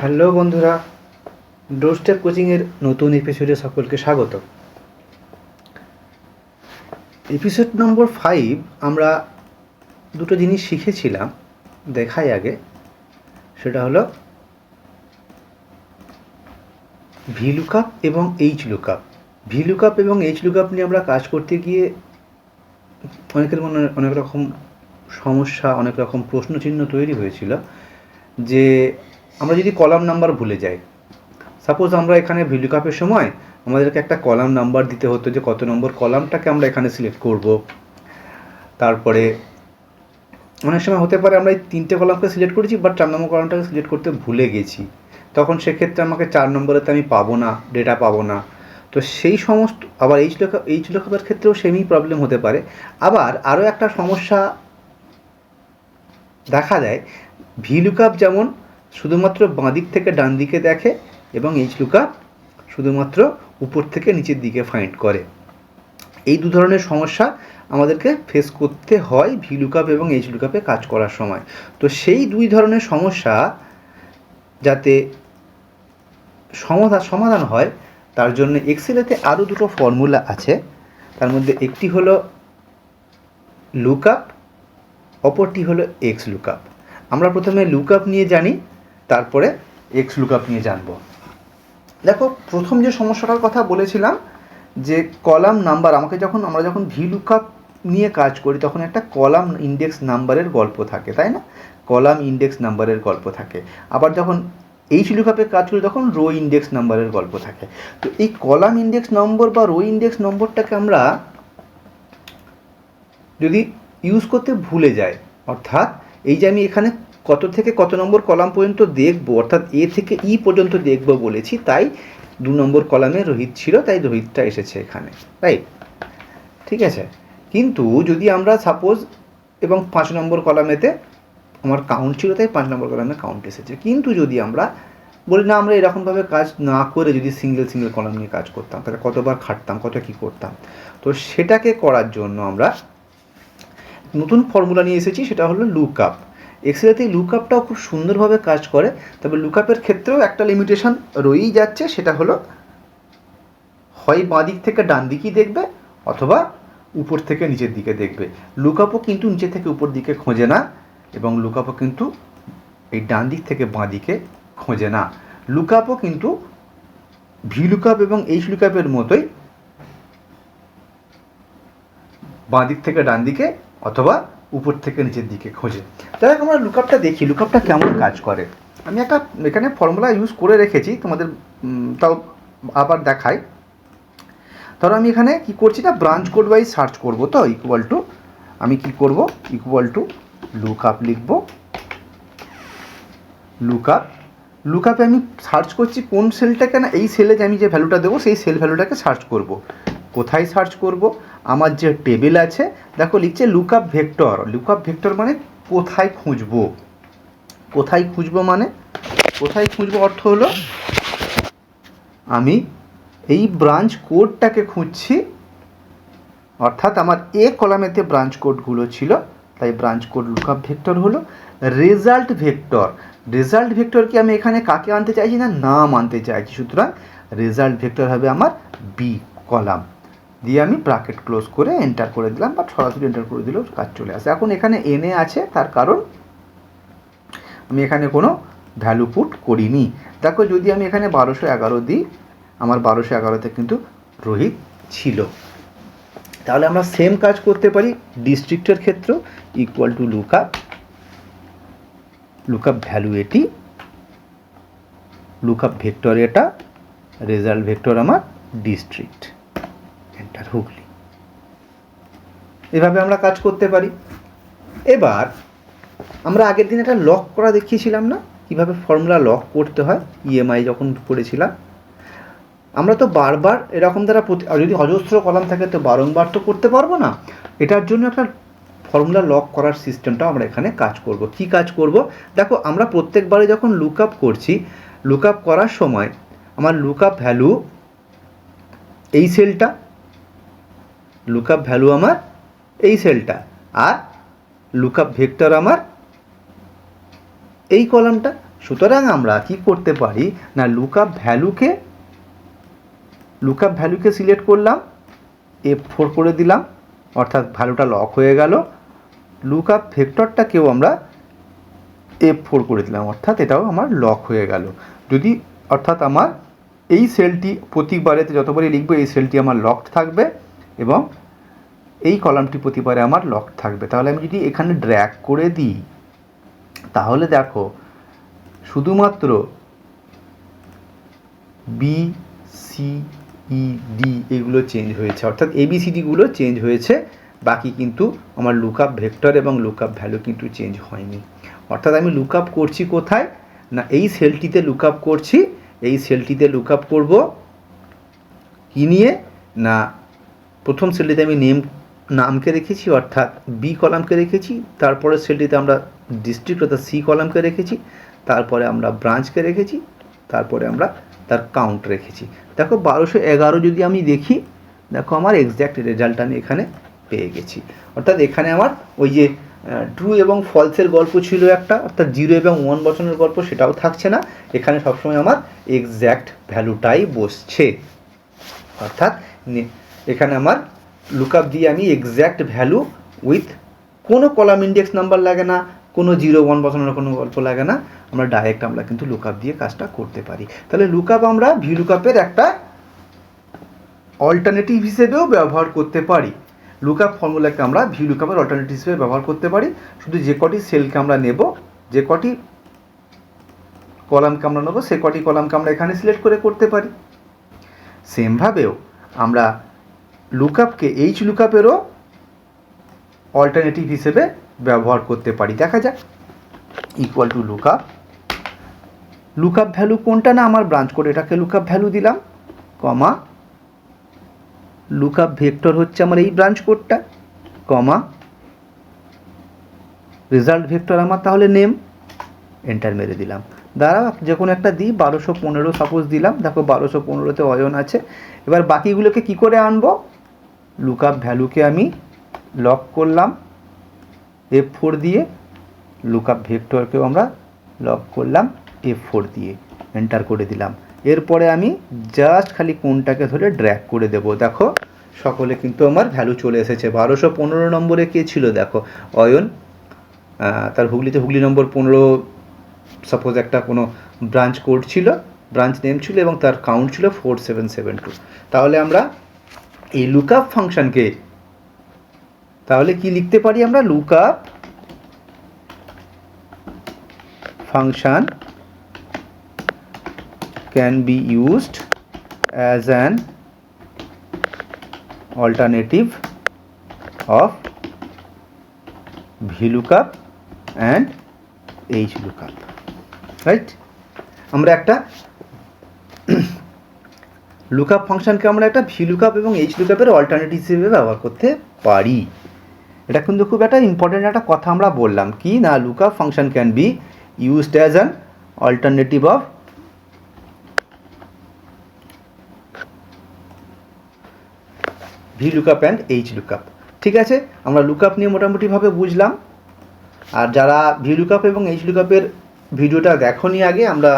Hello বন্ধুরা, ডোরস্টেপ কোচিংয়ের নতুন এপিসোডে সকলকে স্বাগত। এপিসোড নম্বর 5 আমরা দুটো জিনিস শিখেছিলাম, দেখাই আগে। সেটা হলো ভি লুকআপ এবং এইচ লুকআপ। ভি লুকআপ এবং এইচ লুকআপ নিয়ে আমরা কাজ করতে গিয়ে অনেকের মনে অনেক রকম সমস্যা, অনেক রকম প্রশ্নচিহ্ন তৈরি হয়েছিল যে আমরা যদি কলাম নাম্বার ভুলে যাই। সাপোজ আমরা এখানে ভি লুকআপের সময় আমাদেরকে একটা কলাম নাম্বার দিতে হতো, যে কত নম্বর কলামটাকে আমরা এখানে সিলেক্ট করব। তারপরে অনেক সময় হতে পারে আমরা এই 3টে কলামকে সিলেক্ট করেছি, বাট 4 নম্বর কলামটাকে সিলেক্ট করতে ভুলে গেছি। তখন সেক্ষেত্রে আমাকে 4 নম্বরেতে আমি পাবো না, ডেটা পাবো না। তো সেই সমস্ত আবার এইচ লুকআপের ক্ষেত্রেও সেমই প্রবলেম হতে পারে। আবার আরও একটা সমস্যা দেখা দেয়, ভি লুকআপ যেমন শুধুমাত্র বাঁ দিক থেকে ডান দিকে দেখে এবং এইচ লুকআপ শুধুমাত্র উপর থেকে নিচের দিকে ফাইন্ড করে। এই দু ধরনের সমস্যা আমাদেরকে ফেস করতে হয় ভি লুকআপ এবং এইচ লুকআপে কাজ করার সময়। তো সেই দুই ধরনের সমস্যা যাতে সমাধান হয়, তার জন্য এক্সেলেতে আরও দুটো ফর্মুলা আছে। তার মধ্যে একটি হলো লুকআপ, অপরটি হলো এক্স লুকআপ। আমরা প্রথমে লুকআপ নিয়ে জানি, তারপরে এক্স লুকআপ নিয়ে জানব। দেখো, প্রথম যে সমস্যাটার কথা বলেছিলাম যে কলাম নাম্বার, আমরা যখন ভি লুকআপ নিয়ে কাজ করি তখন একটা কলাম ইন্ডেক্স নাম্বারের গল্প থাকে, তাই না? কলাম ইন্ডেক্স নাম্বারের গল্প থাকে। আবার যখন এইচ লুকআপে কাজ করি তখন রো ইন্ডেক্স নাম্বারের গল্প থাকে। তো এই কলাম ইন্ডেক্স নম্বর বা রো ইন্ডেক্স নম্বরটাকে আমরা যদি ইউজ করতে ভুলে যাই, অর্থাৎ এই যে আমি এখানে কত থেকে কত নম্বর কলাম পর্যন্ত দেখবো, অর্থাৎ এ থেকে ই পর্যন্ত দেখবো বলেছি, তাই 2 নম্বর কলামে রোহিত ছিল, তাই রোহিতটা এসেছে এখানে, রাইট? ঠিক আছে। কিন্তু যদি আমরা সাপোজ এবং 5 নম্বর কলামেতে আমার কাউন্ট ছিল, তাই 5 নম্বর কলামে কাউন্ট এসেছে। কিন্তু যদি আমরা বলি না, আমরা এরকমভাবে কাজ না করে যদি সিঙ্গেল কলাম নিয়ে কাজ করতাম, তাহলে কতবার খাটতাম, কত কী করতাম। তো সেটাকে করার জন্য আমরা নতুন ফর্মুলা নিয়ে এসেছি, সেটা হলো লুকআপ। এক্সেলেতে লুকআপটাও খুব সুন্দরভাবে কাজ করে, তবে লুকআপের ক্ষেত্রেও একটা লিমিটেশন রয়েই যাচ্ছে। সেটা হলো হয় বাঁ দিক থেকে ডান দিকেই দেখবে, অথবা উপর থেকে নিচের দিকে দেখবে। লুকআপও কিন্তু নিচে থেকে উপর দিকে খোঁজে না, এবং লুকআপও কিন্তু এই ডান দিক থেকে বাঁ দিকে খোঁজে না। লুকআপও কিন্তু ভি লুকআপ এবং এইচ লুকআপের মতোই বাঁ দিক থেকে ডান দিকে অথবা উপর থেকে নিচের দিকে খোঁজে। যাই হোক, আমরা লুকআপটা দেখি, লুকআপটা কেমন কাজ করে। আমি একটা এখানে ফর্মুলা ইউজ করে রেখেছি, তোমাদের তাও আবার দেখাই। ধরো আমি এখানে কি করছি না, ব্রাঞ্চ কোড ওয়াইজ সার্চ করব। তো ইকুয়াল টু আমি কি করব, ইকুয়াল টু লুকআপ লিখব। লুকআপে আমি সার্চ করছি কোন সেলটাকে, না এই সেলে যে আমি যে ভ্যালুটা দেবো সেই সেল ভ্যালুটাকে সার্চ করব। কোথায় সার্চ করব? আমার যে টেবিল আছে, দেখো লিখছে লুকআপ ভেক্টর। লুকআপ ভেক্টর মানে কোথায় খুঁজবো। কোথায় খুঁজবো মানে, কোথায় খুঁজবো অর্থ হলো আমি এই ব্রাঞ্চ কোডটাকে খুঁজছি, অর্থাৎ আমার এ কলামেতে ব্রাঞ্চ কোডগুলো ছিল, তাই ব্রাঞ্চ কোড লুকআপ ভেক্টর হলো। রেজাল্ট ভেক্টর কি আমি এখানে কাকে আনতে চাইছি না, নাম আনতে চাইছি, সুতরাং রেজাল্ট ভেক্টর হবে আমার বি কলাম। দিয়ে আমি ব্র্যাকেট ক্লোজ করে এন্টার করে দিলাম, বা সরাসরি এন্টার করে দিলেও কাজ চলে আসে। এখন এখানে এনে আছে, তার কারণ আমি এখানে কোনো ভ্যালু পুট করিনি। দেখো, যদি আমি এখানে 1211 দিই, আমার 1211তে কিন্তু রোহিত ছিল। তাহলে আমরা সেম কাজ করতে পারি ডিস্ট্রিক্টের ক্ষেত্রেও। ইকুয়াল টু লুকআপ ভ্যালু এটি, লুকআপ ভেক্টর এটা, রেজাল্ট ভেক্টর আমার ডিস্ট্রিক্ট, এন্টার হুগলি। এভাবে আমরা কাজ করতে পারি। এবার আমরা আগের দিন একটা লক করা দেখিয়েছিলাম না, কিভাবে ফর্মুলা লক করতে হয়, ইএমআই যখন করেছিলাম। আমরা তো বারবার এরকম দ্বারা যদি অজস্র কলাম থাকে তো বারংবার তো করতে পারবো না। এটার জন্য একটা ফর্মুলা লক করার সিস্টেমটাও আমরা এখানে কাজ করব। কি কাজ করব? দেখো, আমরা প্রত্যেকবারে যখন লুকআপ করছি, লুকআপ করার সময় আমার লুকআপ ভ্যালু এই সেলটা, লুকআপ ভ্যালু আমার এই সেলটা, আর লুকআপ ভেক্টর আমার এই কলামটা। সুতরাং আমরা কি করতে পারি না লুকআপ ভ্যালুকে সিলেক্ট করলাম, F4 করে দিলাম, অর্থাৎ ভ্যালুটা লক হয়ে গেল। লুকআপ ভেক্টরটাকেও আমরা F4 করে দিলাম, অর্থাৎ এটাও আমার লক হয়ে গেল। যদি অর্থাৎ আমার এই সেলটি প্রতিবারেতে যতবারই লিখবো এই সেলটি আমার লকড থাকবে এবং এই কলামটি প্রতিবারে আমার লকড থাকবে। তাহলে আমি যদি এখানে ড্র্যাগ করে দিই তাহলে দেখো শুধুমাত্র বি সি ই ডি এগুলো চেঞ্জ হয়েছে, অর্থাৎ ABCDগুলো চেঞ্জ হয়েছে, বাকি কিন্তু আমার লুকআপ ভেক্টর এবং লুকআপ ভ্যালু কিন্তু চেঞ্জ হয়নি। অর্থাৎ আমি লুকআপ করছি কোথায় না এই সেলটিতে লুকআপ করছি। এই সেলটিতে লুকআপ করব কি নিয়ে না প্রথম সেলটিতে আমি নামকে রেখেছি, অর্থাৎ বি কলামকে রেখেছি। তারপরে সেলটিতে আমরা ডিস্ট্রিক্ট অর্থাৎ সি কলামকে রেখেছি। তারপরে আমরা ব্রাঞ্চকে রেখেছি। তারপরে আমরা তার কাউন্ট রেখেছি। দেখো 1211 যদি আমি দেখি, দেখো আমার এক্স্যাক্ট রেজাল্ট আমি এখানে পেয়ে গেছি। অর্থাৎ এখানে আমার ওই যে ট্রু এবং ফলসের গল্প ছিল একটা, অর্থাৎ 0 এবং 1 বসানোর গল্প, সেটাও থাকছে না। এখানে সবসময় আমার এক্স্যাক্ট ভ্যালুটাই বসছে। অর্থাৎ এখানে আমার লুকআপ দিয়ে আমি এক্স্যাক্ট ভ্যালু উইথ কোনো কলাম ইন্ডেক্স নাম্বার লাগে না, কোনো 0, 1 বসানোর কোনো গল্প লাগে না, আমরা ডাইরেক্ট আমরা কিন্তু লুকআপ দিয়ে কাজটা করতে পারি। তাহলে লুকআপ আমরা ভিলুকআপের একটা অল্টারনেটিভ হিসেবেও ব্যবহার করতে পারি। লুকআপ ফর্মুলাকে আমরা ভিলুকআপের অল্টারনেটিভ হিসেবে ব্যবহার করতে পারি। শুধু যে কটি সেলকে আমরা নেব, যে কটি কলামকে আমরা নেব, সে কটি কলামকে আমরা এখানে সিলেক্ট করে করতে পারি। সেমভাবেও আমরা লুকআপকে লুকআপেরও অল্টারনেটিভ হিসেবে ব্যবহার করতে পারি। দেখা যাক, ইকুয়াল টু লুকআপ ভ্যালু কোনটা না আমার ব্রাঞ্চ কোড, এটাকে লুকআপ ভ্যালু দিলাম, কমা লুকআপ ভেক্টর হচ্ছে আমার এই ব্রাঞ্চ কোডটা, কমা রেজাল্ট ভেক্টর আমার তাহলে নেম, এন্টার মেরে দিলাম। দাঁড়া যে কোনো একটা দিই, 1215 সাপোজ দিলাম। দেখো 1215তে অয়ন আছে। এবার বাকিগুলোকে কি করে আনবো, লুকআপ ভ্যালুকে আমি লক করলাম F4 দিয়ে, লুকআপ ভেক্টরকেও আমরা লক করলাম F4 দিয়ে, এন্টার করে দিলাম। এরপরে আমি জাস্ট খালি কোনটাকে ধরে ড্র্যাগ করে দেব। দেখো সকলে কিন্তু আমার ভ্যালু চলে এসেছে। 1215 নম্বরে কে ছিল দেখো, অয়ন, তার হুগলি নম্বর 15 সাপোজ একটা কোনো ব্রাঞ্চ কোড ছিল, ব্রাঞ্চ নেম ছিল এবং তার কাউন্ট ছিল 4772। তাহলে আমরা এই লুকআপ ফাংশনকে তাহলে কি লিখতে পারি আমরা, lookup function can be used as an alternative of VLOOKUP and HLOOKUP, right. আমরা একটা লুকআপ ফাংশনকে আমরা একটা VLOOKUP এবং HLOOKUP-এর অল্টারনেটিভ হিসেবে ব্যবহার করতে পারি। এটা কিন্তু খুব একটা ইম্পর্টেন্ট একটা কথা আমরা বললাম, কি না lookup function can be used as an alternative of VLOOKUP and HLOOKUP। ঠিক আছে, আমরা লুকআপ নিয়ে মোটামুটিভাবে বুঝলাম। আর যারা VLOOKUP এবং HLOOKUP-এর ভিডিওটা দেখোনি আগে, আমরা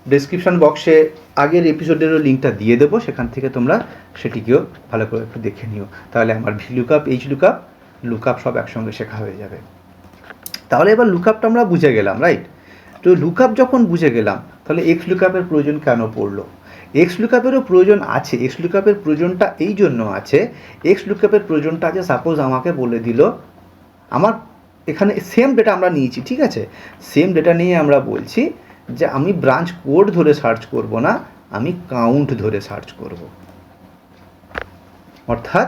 ডেসক্রিপশন বক্সে আগের এপিসোডেরও লিঙ্কটা দিয়ে দেবো, সেখান থেকে তোমরা সেটিকেও ভালো করে একটু দেখে নিও। তাহলে আমার VLOOKUP, HLOOKUP, লুকআপ সব একসঙ্গে শেখা হয়ে যাবে। তাহলে এবার লুকআপটা আমরা বুঝে গেলাম, রাইট। তো লুকআপ যখন বুঝে গেলাম, তাহলে XLOOKUP-এর প্রয়োজন কেন পড়লো? XLOOKUP-এরও প্রয়োজন আছে। XLOOKUP-এর প্রয়োজনটা এই জন্য আছে, XLOOKUP-এর প্রয়োজনটা আছে সাপোজ আমাকে বলে দিল আমার এখানে সেম ডেটা আমরা নিয়েছি, ঠিক আছে, সেম ডেটা নিয়ে আমরা বলছি যে আমি ব্রাঞ্চ কোড ধরে সার্চ করব না, আমি কাউন্ট ধরে সার্চ করব। অর্থাৎ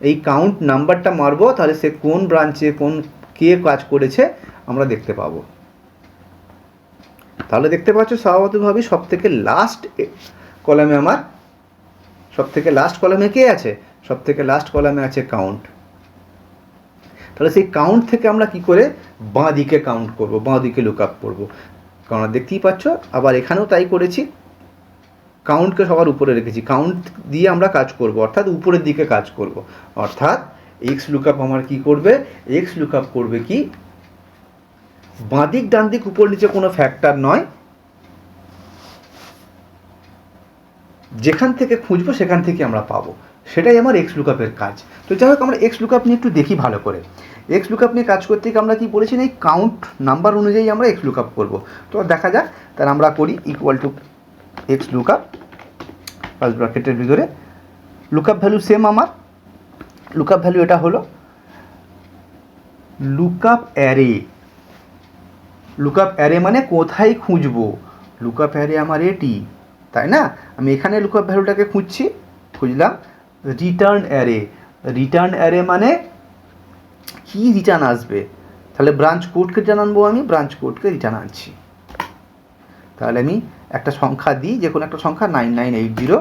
এই কাউন্ট নাম্বারটা মারবো, তাহলে সে কোন ব্রাঞ্চে কে কাজ করেছে আমরা দেখতে পাবো। তাহলে দেখতে পাচ্ছ স্বাভাবিকভাবেই সব থেকে লাস্ট কলামে আমার কে আছে, সব থেকে লাস্ট কলামে আছে কাউন্ট। তাহলে সেই কাউন্ট থেকে আমরা কি করে বাঁ দিকে কাউন্ট করব, বাঁ দিকে লুকআপ করব। কারণ দেখতেই পাচ্ছ আবার এখানেও তাই করেছি, কাউন্টকে সবার উপরে রেখেছি, কাউন্ট দিয়ে আমরা কাজ করব, অর্থাৎ উপরের দিকে কাজ করব। অর্থাৎ XLOOKUP আমার কি করবে, XLOOKUP করবে কি বাঁদিক ডান দিক উপর নিচে কোনো ফ্যাক্টর নয়, যেখান থেকে খুঁজবো সেখান থেকে আমরা পাবো, সেটাই আমার এক্স লুকআপের কাজ। তো যাই হোক, আমরা এক্স লুকআপ নিয়ে একটু দেখি ভালো করে। এক্স লুকআপ নিয়ে কাজ করতে গিয়ে আমরা কি বলেছি, এই কাউন্ট নাম্বার অনুযায়ী আমরা এক্স লুকআপ করবো। তো দেখা যাক, তাহলে আমরা করি equal to x lookup first ব্র্যাকেটের ভিতরে লুকআপ ভ্যালু সেম আমার। লুকআপ ভ্যালু এটা হলো লুকআপ অ্যারে। লুকআপ অ্যারে মানে কোথায় খুঁজবো, লুকআপ অ্যারে আমার এটি, তাই না? আমি এখানে লুকআপ ভ্যালুটাকে খুঁজলাম রিটার্ন অ্যারে। রিটার্ন অ্যারে মানে কি রিটার্ন আসবে, তাহলে ব্রাঞ্চ কোডকে রিটার্ন আনবো, আমি ব্রাঞ্চ কোডকে রিটার্ন আনছি। তাহলে আমি একটা সংখ্যা দিই, যে কোনো একটা সংখ্যা 9980।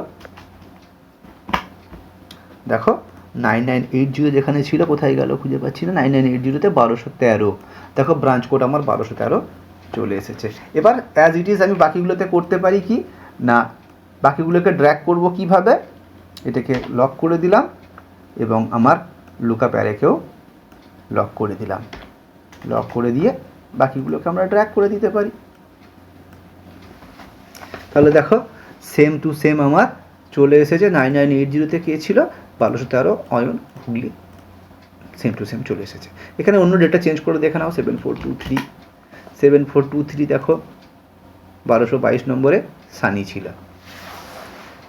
দেখো 9980 যেখানে ছিল কোথায় গেল খুঁজে পাচ্ছি না, 9980-তে 1213। দেখো ব্রাঞ্চ কোড আমার 1213 চলে এসেছে। এবার অ্যাজ ইট ইজ আমি বাকিগুলোতে করতে পারি কি না, বাকিগুলোকে ড্র্যাগ করব কিভাবে, এটাকে লক করে দিলাম এবং আমার লুকআপ অ্যারেকেও লক করে দিলাম। লক করে দিয়ে বাকিগুলোকে আমরা ড্র্যাগ করে দিতে পারি। তাহলে দেখো সেম টু সেম আমার চলে এসেছে। 9980-তে কে ছিল, 1213 Ayan Hooghly, same to same চলে এসেছে। এখানে অন্য ডেটা চেঞ্জ করে দেখে নাও, 7423 দেখো 1222 নম্বরে সানি ছিল।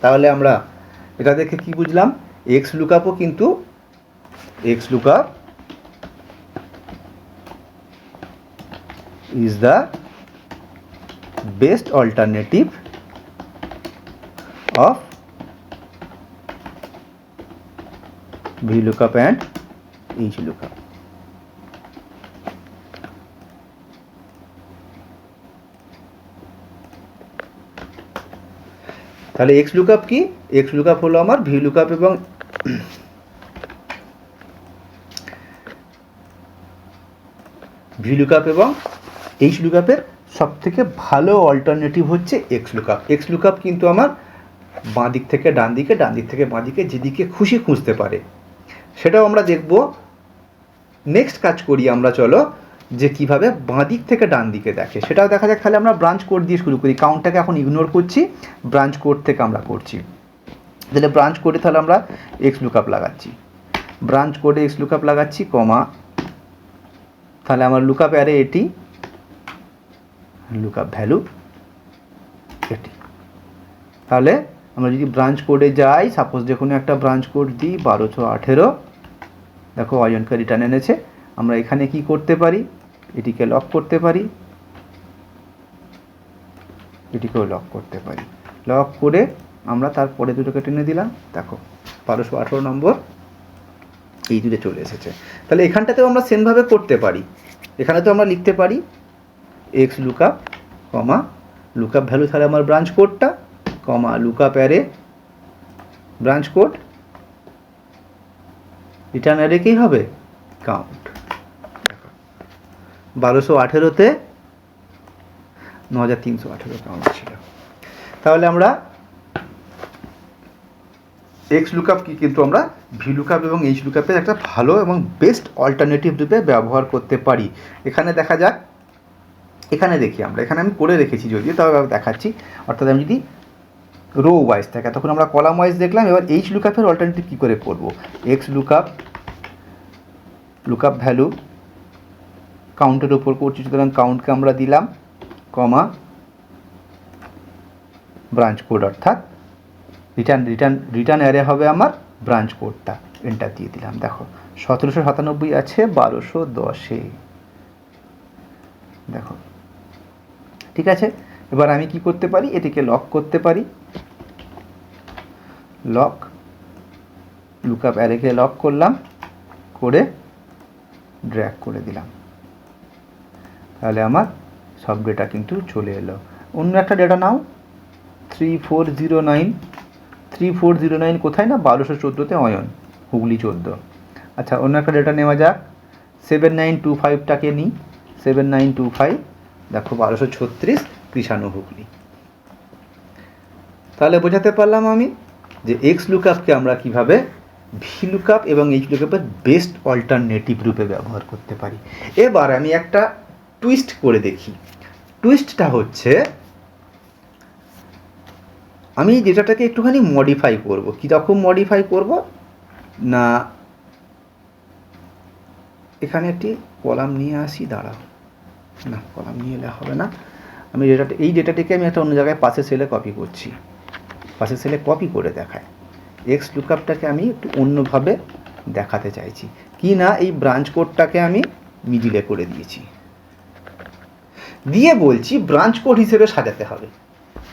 তাহলে আমরা এটা দেখে কি বুঝলাম, এক্স লুকআপও কিন্তু x lookup is the best alternative of VLOOKUP and HLOOKUP. তাহলে এক্স লুকআপ কি, এক্স লুকআপ হলো আমার VLOOKUP এবং VLOOKUP এবং এইচ লুকআপের সব থেকে ভালো অল্টারনেটিভ হচ্ছে এক্স লুকআপ। এক্স লুকআপ কিন্তু আমার বাঁ দিক থেকে ডান দিকে, ডান দিক থেকে বাঁ দিকে, যেদিকে খুশি খুঁজতে পারে, সেটাও আমরা দেখব। নেক্সট কাজ করি আমরা, চলো যে কিভাবে বাঁ দিক থেকে ডান দিকে দেখে সেটাও দেখা যাক। তাহলে আমরা ব্রাঞ্চ কোড দিয়ে শুরু করি, কাউন্টটাকে এখন ইগনোর করছি, ব্রাঞ্চ কোড থেকে আমরা করছি। তাহলে ব্রাঞ্চ কোডে তাহলে আমরা এক্স লুকআপ লাগাচ্ছি, ব্রাঞ্চ কোডে এক্স লুকআপ লাগাচ্ছি, কমা, তাহলে আমার লুকআপ অ্যারে এটি, লুকআপ ভ্যালু এটি। তাহলে আমরা যদি ব্রাঞ্চ কোডে যাই, সাপোজ যে কোনো একটা ব্রাঞ্চ কোড দিই 1218, দেখো অয়নকে রিটার্ন এনেছে। আমরা এখানে কি করতে পারি, এটিকে লক করতে পারি, এটিকেও লক করতে পারি। লক করে আমরা তারপরে দুটোকে টেনে দিলাম, দেখো 1218 নম্বর এই দুটো চলে এসেছে। তাহলে এখানটাতেও আমরা সেমভাবে করতে পারি। এখানে তো আমরা লিখতে পারি x lookup, comma lookup value, তাহলে আমার ব্রাঞ্চ কোডটা, comma lookup array branch code, return array কি হবে, কাউন্ট। 1218-তে 9318 কাউন্ট ছিল। তাহলে আমরা এক্স লুকআপ কি কিন্তু আমরা VLOOKUP এবং এইচ লুকআপের একটা ভালো এবং বেস্ট অল্টারনেটিভ রূপে ব্যবহার করতে পারি। এখানে দেখা যাক, এখানে দেখি আমরা, এখানে আমি করে রেখেছি যদিও, তবে দেখাচ্ছি। অর্থাৎ আমি যদি রো ওয়াইজ থাকে, তখন আমরা কলাম ওয়াইজ দেখলাম। এবার এইচ লুকআপের অল্টারনেটিভ কী করে করব, এক্স লুকআপ, লুকআপ ভ্যালু কাউন্টের উপর করছি, সুতরাং কাউন্টকে আমরা দিলাম, কমা ব্রাঞ্চ কোড, অর্থাৎ রিটার্ন অ্যারে হবে আমার ব্রাঞ্চ কোডটা, এন্টার দিয়ে দিলাম। দেখো 1797 আছে 1210-এ, দেখো ঠিক আছে। এবার আমি কি করতে পারি, এটিকে লক করতে পারি, লক, লুকআপ অ্যারেকে লক করলাম, করে ড্র্যাগ করে দিলাম। তাহলে আমার সব ডেটা কিন্তু চলে এলো। অন্য একটা ডেটা নাও, 3409 কোথায় না, 1214-তে অয়ন হুগলি 14। আচ্ছা, অন্য একটা ডেটা নেওয়া যাক, 7925টাকে নিই, 7925, দেখো 1236 কৃষাণু হুগলি। তাহলে বোঝাতে পারলাম আমি যে এক্স লুকআপকে আমরা কিভাবে VLOOKUP এবং এইচ লুকআপের বেস্ট অল্টারনেটিভ রূপে ব্যবহার করতে পারি। এবার আমি একটা টুইস্ট করে দেখি। টুইস্টটা হচ্ছে আমি ডেটাটাকে একটুখানি মডিফাই করব। কীরকম মডিফাই করব না, এখানে একটি কলাম নিয়ে আসি, দাঁড়াও, না কলাম নিয়ে এলে হবে না। আমি এই ডেটাটিকে আমি একটা অন্য জায়গায় পাশের সেলে কপি করছি, পাশের সেলে কপি করে দেখায়। এক্স লুকআপটাকে আমি একটু অন্যভাবে দেখাতে চাইছি, কি না এই ব্রাঞ্চ কোডটাকে আমি মিডিলে করে দিয়েছি, দিয়ে বলছি ব্রাঞ্চ কোড হিসেবে সাজাতে হবে,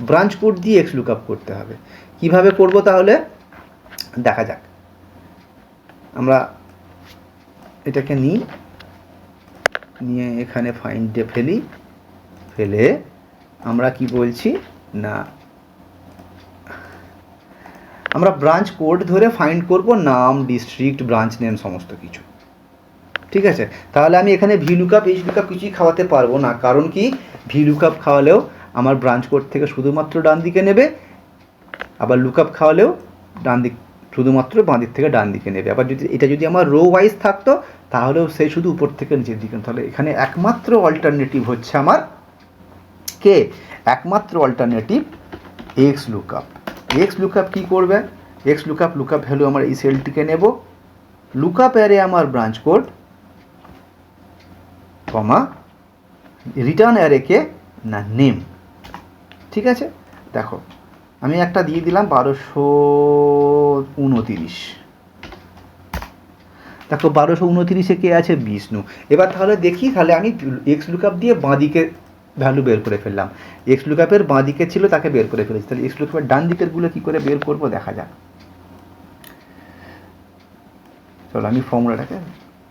ব্রাঞ্চ কোড দিয়ে এক্স লুকআপ করতে হবে। কিভাবে করব তাহলে দেখা যাক। আমরা এটাকে নিয়ে এখানে ফাইন্ডে ফেলে আমরা কি বলছি না, আমরা ব্রাঞ্চ কোড ধরে ফাইন্ড করব নাম, ডিস্ট্রিক্ট, ব্রাঞ্চ নেম, সমস্ত কিছু। ঠিক আছে, তাহলে আমি এখানে ভি লুকআপ, এইচ লুকআপ কিছুই খাওয়াতে পারবো না, কারণ কি ভি লুকআপ খাওয়ালেও আমার ব্রাঞ্চ কোড থেকে শুধুমাত্র ডান দিকে নেবে, আবার লুকআপ খাওয়ালেও ডান দিক শুধুমাত্র বাঁ দিক থেকে ডান দিকে নেবে। আবার যদি আমার রো ওয়াইজ থাকতো তাহলেও সেই শুধু উপর থেকে নিচের দিকে। তাহলে এখানে একমাত্র অল্টারনেটিভ হচ্ছে আমার একমাত্র alternative x lookup. X lookup কী করবে, এক্স লুকআপ ভ্যালু আমার এই সেলটিকে নেব, লুকআপ অ্যারে আমার ব্রাঞ্চ কোড, কমা রিটার্ন অ্যারেকে না নেম। ঠিক আছে, দেখো আমি একটা দিয়ে দিলাম 1229। দেখো 1229-এ কে আছে, বিষ্ণু। এবার তাহলে দেখি, তাহলে আমি এক্স লুকআপ দিয়ে বাঁদিকে ভ্যালু বের করে ফেললাম, এক্স লুকআপের বাঁদিকে ছিল তাকে বের করে ফেলেছি। তাহলে এক্স লুকআপের ডান দিকেরগুলো কী করে বের করবো দেখা যাক। চলো আমি ফর্মুলাটাকে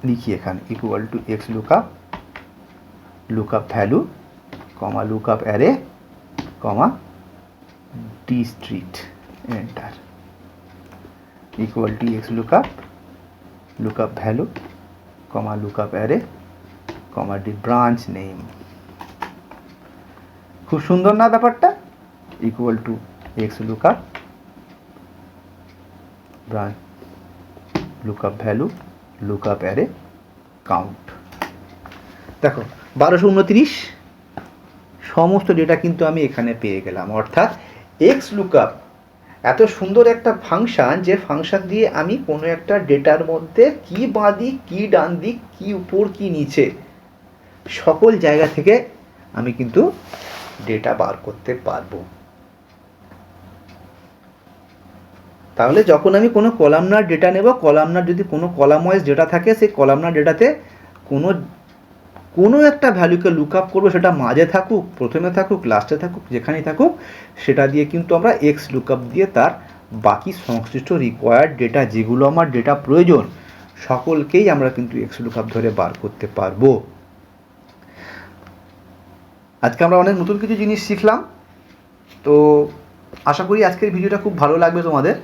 লিখি এখানে, equal to x lookup value, comma lookup array, comma district, enter, equal to x lookup value, comma lookup array, comma branch name. খুব সুন্দর না ব্যাপারটা, equal to x branch lookup value, lookup array, count. দেখো 1229 সমস্ত data কিন্তু আমি এখানে পেয়ে গেলাম। অর্থাৎ এক্স লুকআপ এত সুন্দর একটা ফাংশান, যে ফাংশান দিয়ে আমি কোনো একটা ডেটার মধ্যে কি বাঁ দিক, কি ডান দিক, কি উপর, কি নিচে, সকল জায়গা থেকে আমি কিন্তু ডেটা বার করতে পারবো। তাহলে যখন আমি কোনো কলামনার ডেটা নেব, কলামনার যদি কোনো কলাম ওয়াইজ ডেটা থাকে, সেই কলামনার ডেটাতে কোনো একটা ভ্যালুকে লুক আপ করবো, সেটা মাঝে থাকুক, প্রথমে থাকুক, লাস্টে থাকুক, যেখানেই থাকুক, সেটা দিয়ে কিন্তু আমরা এক্স লুকআপ দিয়ে তার বাকি সংশ্লিষ্ট রিকোয়ার্ড ডেটা, যেগুলো আমার ডেটা প্রয়োজন, সকলকেই আমরা কিন্তু এক্স লুকআপ ধরে বার করতে পারবো। আজকে আমরা অনেক নতুন কিছু জিনিস শিখলাম, তো আশা করি আজকের ভিডিওটা খুব ভালো লাগবে তোমাদের।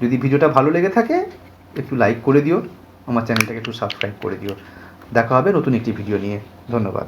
যদি ভিডিওটা ভালো লেগে থাকে একটু লাইক করে দিও, আমার চ্যানেলটাকে একটু সাবস্ক্রাইব করে দিও। দেখা হবে নতুন একটি ভিডিও নিয়ে। ধন্যবাদ।